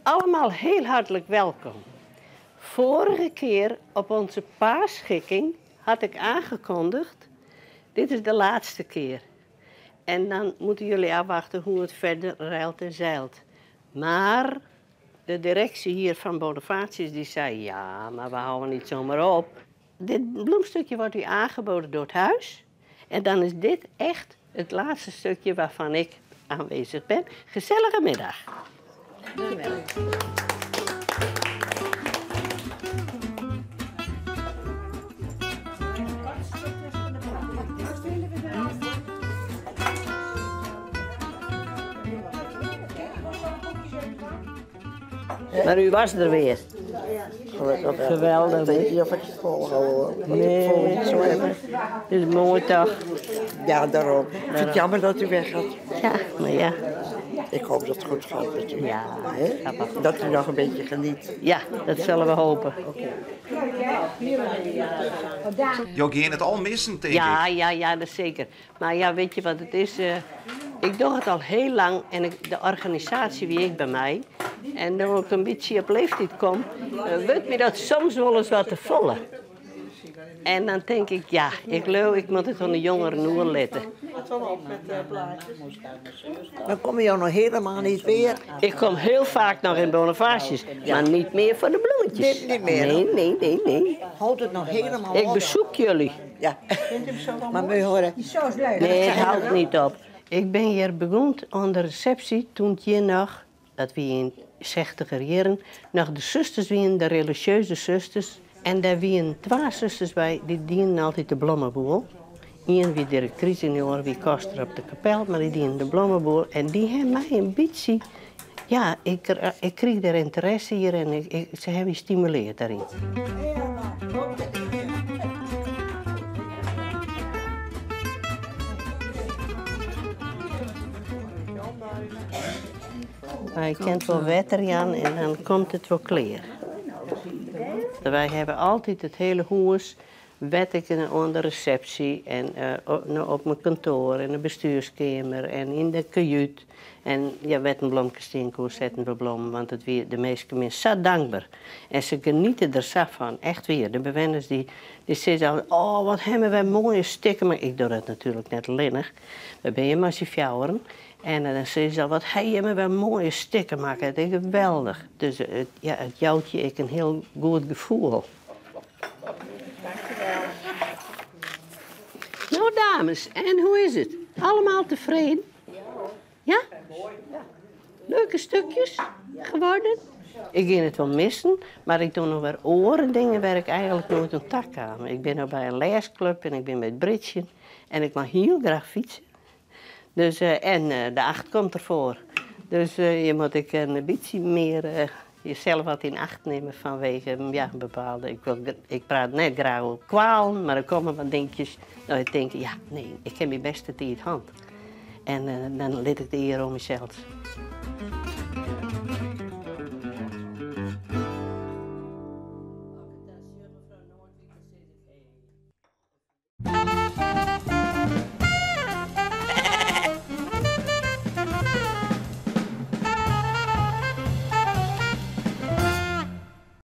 allemaal heel hartelijk welkom. Vorige keer op onze paasschikking had ik aangekondigd, dit is de laatste keer. En dan moeten jullie afwachten hoe het verder reilt en zeilt. Maar de directie hier van Bonifatius die zei, ja, maar we houden niet zomaar op. Dit bloemstukje wordt u aangeboden door het huis. En dan is dit echt het laatste stukje waarvan ik aanwezig ben. Gezellige middag. Maar u was er weer. Geweldig. Ik weet niet of ik het volhouden. Nee, het is mooi toch? Ja, daarom. Ik vind het jammer dat u weg gaat. Ja, maar ja. Ik hoop dat het goed gaat met u. Ja, dat u nog een beetje geniet. Ja, dat zullen we hopen. Jo, ging het al missen, denk ik? Ja, dat is zeker. Maar ja, weet je wat het is? Ik doe het al heel lang en de organisatie wie ik bij mij. En nu ik een beetje op leeftijd kom, weet me dat soms wel eens wat te volle. En dan denk ik, ja, ik moet het van de jongeren nu letten. Dan kom je jou nog helemaal niet weer. Ik kom heel vaak nog in Bonifatius, maar niet meer voor de bloemetjes. Niet meer? Nee. Houd het nog helemaal Ik op. bezoek jullie. Ja. Maar moet je horen. Nee, het houdt niet op. Ik ben hier begonnen aan de receptie toen je nog, dat we in 60er jaren, nog de zusters wien, de religieuze zusters. En daar wien 2 zusters bij, die dienen altijd de bloemenboel. Eén wie directrice en de andere wie koster op de kapel, maar die dienen de bloemenboel. En die hebben mij een beetje, ja, ik kreeg daar interesse hier en ze hebben gestimuleerd daarin. Maar je kent wel water, Jan, en dan komt het wel clear. Wij hebben altijd het hele huis wetteken aan de receptie en op mijn kantoor en de bestuurskamer en in de kajuut. En ja, wettenblomkes zetten we bloemen, want het weer de meeste mensen zo dankbaar. En ze genieten er zo van, echt weer. De bewoners die zeggen altijd, oh wat hebben wij mooie stikken. Maar ik doe dat natuurlijk net linnig. We ben je massief jouweren. En dan zeggen ze al, wat hebben we mooie stikken maken. Dat is geweldig. Dus het jouwt je een heel goed gevoel. Dankjewel. Nou dames, en hoe is het? Allemaal tevreden? Ja? Leuke stukjes geworden? Ik ging het wel missen, maar ik doe nog weer oren dingen waar ik eigenlijk nooit een tak aan. Ik ben nu bij een leesclub en ik ben bij het bridgen. En ik mag heel graag fietsen. Dus, de 8 komt ervoor. Dus je moet een beetje meer jezelf wat in acht nemen vanwege ja, bepaalde... Ik praat net graag over kwalen, maar er komen wat dingetjes dat ik denk, ja, nee, ik heb mijn beste in het hand. En dan let ik de eer om mezelf.